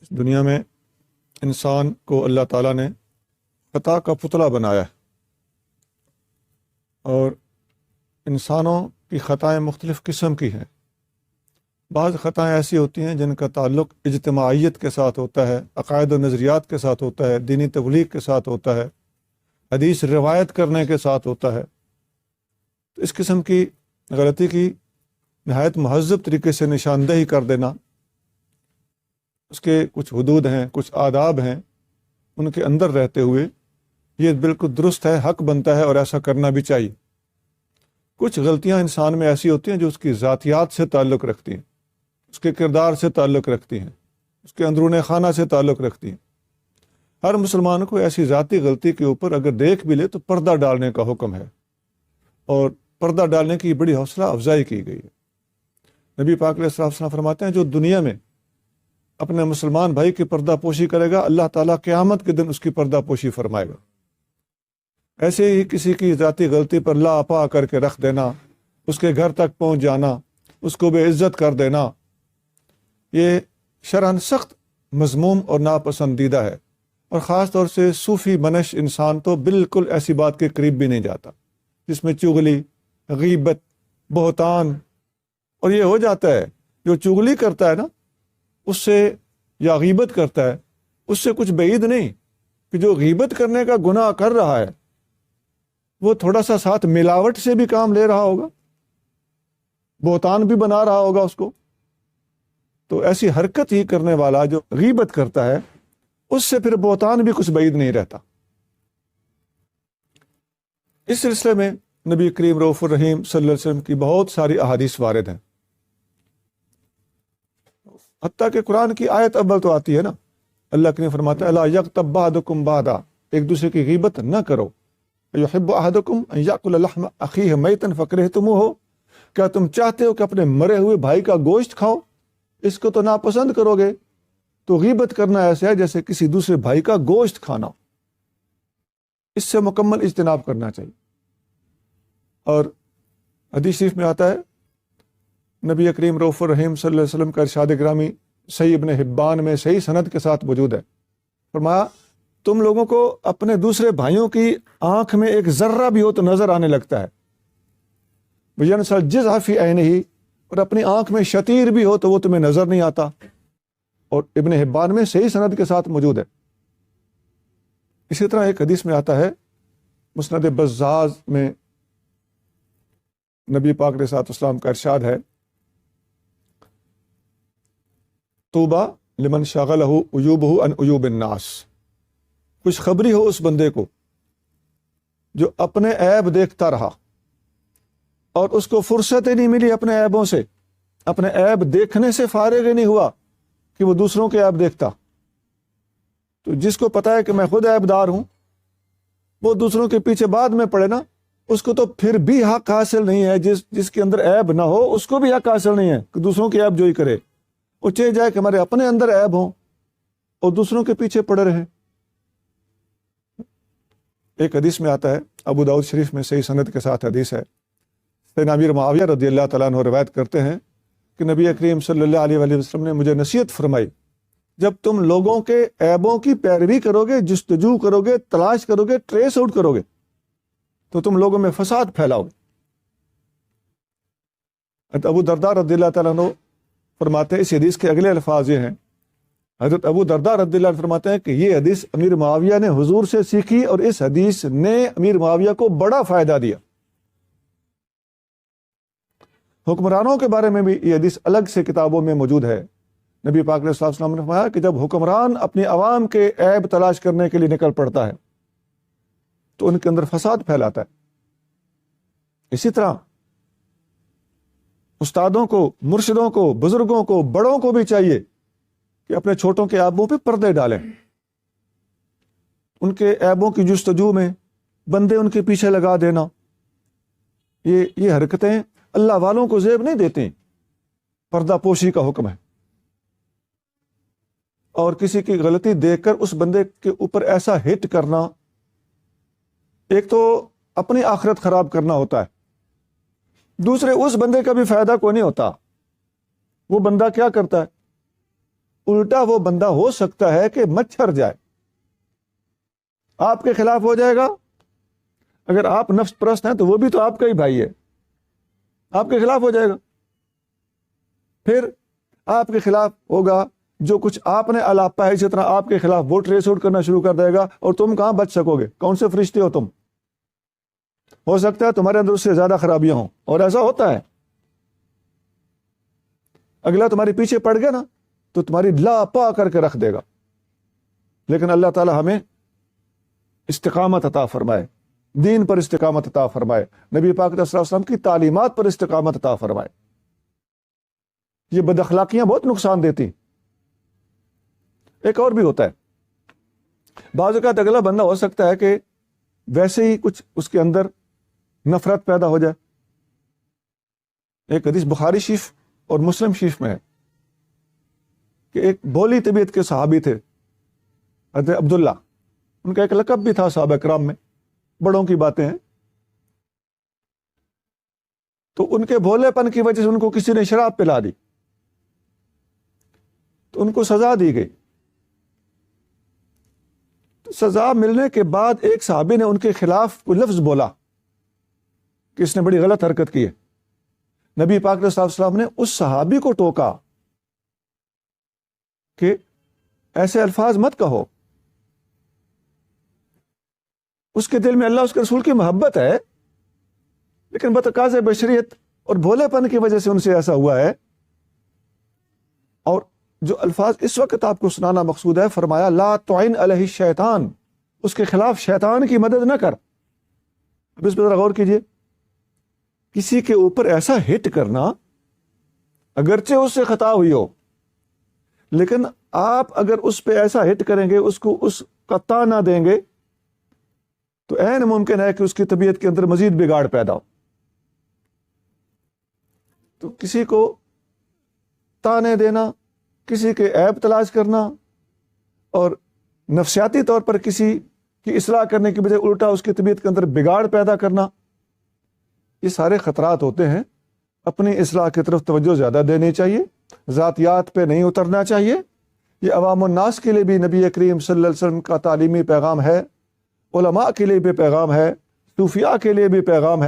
اس دنیا میں انسان کو اللہ تعالیٰ نے خطا کا پتلا بنایا ہے، اور انسانوں کی خطائیں مختلف قسم کی ہیں۔ بعض خطائیں ایسی ہوتی ہیں جن کا تعلق اجتماعیت کے ساتھ ہوتا ہے، عقائد و نظریات کے ساتھ ہوتا ہے، دینی تبلیغ کے ساتھ ہوتا ہے، حدیث روایت کرنے کے ساتھ ہوتا ہے۔ تو اس قسم کی غلطی کی نہایت مہذب طریقے سے نشاندہی کر دینا، اس کے کچھ حدود ہیں، کچھ آداب ہیں، ان کے اندر رہتے ہوئے یہ بالکل درست ہے، حق بنتا ہے اور ایسا کرنا بھی چاہیے۔ کچھ غلطیاں انسان میں ایسی ہوتی ہیں جو اس کی ذاتیات سے تعلق رکھتی ہیں، اس کے کردار سے تعلق رکھتی ہیں، اس کے اندرون خانہ سے تعلق رکھتی ہیں۔ ہر مسلمان کو ایسی ذاتی غلطی کے اوپر اگر دیکھ بھی لے تو پردہ ڈالنے کا حکم ہے، اور پردہ ڈالنے کی بڑی حوصلہ افزائی کی گئی ہے۔ نبی پاک علیہ الصلوۃ والسلام فرماتے ہیں جو دنیا میں اپنے مسلمان بھائی کی پردہ پوشی کرے گا، اللہ تعالیٰ قیامت کے دن اس کی پردہ پوشی فرمائے گا۔ ایسے ہی کسی کی ذاتی غلطی پر لا پا کر کے رکھ دینا، اس کے گھر تک پہنچ جانا، اس کو بے عزت کر دینا، یہ شرعاً سخت مذموم اور ناپسندیدہ ہے، اور خاص طور سے صوفی منش انسان تو بالکل ایسی بات کے قریب بھی نہیں جاتا جس میں چغلی، غیبت، بہتان، اور یہ ہو جاتا ہے جو چغلی کرتا ہے نا اس سے، یا غیبت کرتا ہے اس سے کچھ بعید نہیں کہ جو غیبت کرنے کا گناہ کر رہا ہے وہ تھوڑا سا ساتھ ملاوٹ سے بھی کام لے رہا ہوگا، بہتان بھی بنا رہا ہوگا اس کو۔ تو ایسی حرکت ہی کرنے والا جو غیبت کرتا ہے اس سے پھر بہتان بھی کچھ بعید نہیں رہتا۔ اس سلسلے میں نبی کریم رؤوف الرحیم صلی اللہ علیہ وسلم کی بہت ساری احادیث وارد ہیں، حتیٰ کہ قرآن کی آیت اول تو آتی ہے نا، اللہ کریم فرماتا ہے الا یغتب بعضکم بعضا، ایک دوسرے کی غیبت نہ کرو۔ یحب احدکم ان یاکل لحم اخیہ میتا فکرہتموہ، کیا تم چاہتے ہو کہ اپنے مرے ہوئے بھائی کا گوشت کھاؤ؟ اس کو تو ناپسند کرو گے۔ تو غیبت کرنا ایسا ہے جیسے کسی دوسرے بھائی کا گوشت کھانا، اس سے مکمل اجتناب کرنا چاہیے۔ اور حدیث شریف میں آتا ہے، نبی کریم رؤوف الرحیم صلی اللہ علیہ وسلم کا ارشاد گرامی صحیح ابن حبان میں صحیح سند کے ساتھ موجود ہے، فرمایا تم لوگوں کو اپنے دوسرے بھائیوں کی آنکھ میں ایک ذرہ بھی ہو تو نظر آنے لگتا ہے، وَيَنْسَ الْجِزْعَ فِي عَيْنِهِ، اور اپنی آنکھ میں شتیر بھی ہو تو وہ تمہیں نظر نہیں آتا، اور ابن حبان میں صحیح سند کے ساتھ موجود ہے۔ اسی طرح ایک حدیث میں آتا ہے، مسند بزاز میں نبی پاک علیہ الصلوۃ والسلام کا ارشاد ہے، طوبیٰ لمن شغلہ عیوبہ عن عیوب الناس، خوشخبری ہو اس بندے کو جو اپنے عیب دیکھتا رہا اور اس کو فرصت ہی نہیں ملی اپنے عیبوں سے، اپنے عیب دیکھنے سے فارغ ہی نہیں ہوا کہ وہ دوسروں کے عیب دیکھتا۔ تو جس کو پتا ہے کہ میں خود عیب دار ہوں، وہ دوسروں کے پیچھے بعد میں پڑے نا، اس کو تو پھر بھی حق حاصل نہیں ہے۔ جس کے اندر عیب نہ ہو اس کو بھی حق حاصل نہیں ہے کہ دوسروں کے عیب جوئی کرے، وہ چاہے جائے کہ ہمارے اپنے اندر عیب ہوں اور دوسروں کے پیچھے پڑے رہیں۔ ایک حدیث میں آتا ہے، ابو داؤد شریف میں صحیح سند کے ساتھ حدیث ہے، سیدنا امیر معاویہ رضی اللہ تعالیٰ عنہ روایت کرتے ہیں کہ نبی کریم صلی اللہ علیہ وآلہ وسلم نے مجھے نصیحت فرمائی، جب تم لوگوں کے عیبوں کی پیروی کرو گے، جستجو کرو گے، تلاش کرو گے، ٹریس آؤٹ کرو گے، تو تم لوگوں میں فساد پھیلاؤ گے۔ ابو درداء رضی اللہ تعالیٰ عنہ فرماتے ہیں، اس حدیث کے اگلے الفاظ یہ ہیں، حضرت ابو درداء رضی اللہ عنہ فرماتے ہیں کہ یہ حدیث امیر معاویہ نے حضور سے سیکھی، اور اس حدیث نے امیر معاویہ کو بڑا فائدہ دیا۔ حکمرانوں کے بارے میں بھی یہ حدیث الگ سے کتابوں میں موجود ہے۔ نبی پاک علیہ الصلوۃ والسلام نے فرمایا کہ جب حکمران اپنی عوام کے عیب تلاش کرنے کے لیے نکل پڑتا ہے تو ان کے اندر فساد پھیلاتا ہے۔ اسی طرح استادوں کو، مرشدوں کو، بزرگوں کو، بڑوں کو بھی چاہیے کہ اپنے چھوٹوں کے عیبوں پہ پردے ڈالیں، ان کے عیبوں کی جستجو میں بندے ان کے پیچھے لگا دینا، یہ حرکتیں اللہ والوں کو زیب نہیں دیتی، پردہ پوشی کا حکم ہے۔ اور کسی کی غلطی دیکھ کر اس بندے کے اوپر ایسا ہٹ کرنا، ایک تو اپنی آخرت خراب کرنا ہوتا ہے، دوسرے اس بندے کا بھی فائدہ کوئی نہیں ہوتا۔ وہ بندہ کیا کرتا ہے؟ الٹا وہ بندہ ہو سکتا ہے کہ مچھر جائے، آپ کے خلاف ہو جائے گا۔ اگر آپ نفس پرست ہیں تو وہ بھی تو آپ کا ہی بھائی ہے، آپ کے خلاف ہو جائے گا۔ پھر آپ کے خلاف ہوگا جو کچھ آپ نے الاپا ہے، اسی طرح آپ کے خلاف وہ ٹریس آؤٹ کرنا شروع کر دے گا، اور تم کہاں بچ سکو گے؟ کون سے فرشتے ہو تم؟ ہو سکتا ہے تمہارے اندر اس سے زیادہ خرابیاں ہوں، اور ایسا ہوتا ہے۔ اگلا تمہارے پیچھے پڑ گیا نا تو تمہاری لاپا کر کے رکھ دے گا۔ لیکن اللہ تعالی ہمیں استقامت عطا فرمائے، دین پر استقامت عطا فرمائے، نبی پاک صلی اللہ علیہ وسلم کی تعلیمات پر استقامت عطا فرمائے۔ یہ بد اخلاقیاں بہت نقصان دیتی۔ ایک اور بھی ہوتا ہے، بعض اوقات اگلا بندہ ہو سکتا ہے کہ ویسے ہی کچھ اس کے اندر نفرت پیدا ہو جائے۔ ایک حدیث بخاری شریف اور مسلم شریف میں ہے کہ ایک بولی طبیعت کے صحابی تھے، حضرت عبداللہ، ان کا ایک لقب بھی تھا صحابہ کرام میں، بڑوں کی باتیں ہیں۔ تو ان کے بھولے پن کی وجہ سے ان کو کسی نے شراب پلا دی، تو ان کو سزا دی گئی۔ تو سزا ملنے کے بعد ایک صحابی نے ان کے خلاف کوئی لفظ بولا کہ اس نے بڑی غلط حرکت کی ہے۔ نبی پاک صلی اللہ علیہ وسلم نے اس صحابی کو ٹوکا کہ ایسے الفاظ مت کہو، اس کے دل میں اللہ اس کے رسول کی محبت ہے، لیکن بتقاض بشریت اور بھولے پن کی وجہ سے ان سے ایسا ہوا ہے۔ اور جو الفاظ اس وقت آپ کو سنانا مقصود ہے، فرمایا لا تعن علیہ الشیطان، اس کے خلاف شیطان کی مدد نہ کر۔ اب اس پر ذرا غور کیجئے، کسی کے اوپر ایسا ہٹ کرنا، اگرچہ اس سے خطا ہوئی ہو، لیکن آپ اگر اس پہ ایسا ہٹ کریں گے، اس کو اس کا تانا دیں گے، تو عین ممکن ہے کہ اس کی طبیعت کے اندر مزید بگاڑ پیدا ہو۔ تو کسی کو تانے دینا، کسی کے عیب تلاش کرنا، اور نفسیاتی طور پر کسی کی اصلاح کرنے کی بجائے الٹا اس کی طبیعت کے اندر بگاڑ پیدا کرنا، یہ سارے خطرات ہوتے ہیں۔ اپنی اصلاح کی طرف توجہ زیادہ دینی چاہیے، ذاتیات پہ نہیں اترنا چاہیے۔ یہ عوام الناس کے لیے بھی نبی کریم صلی اللہ علیہ وسلم کا تعلیمی پیغام ہے، علماء کے لیے بھی پیغام ہے، صوفیاء کے لیے بھی پیغام ہے۔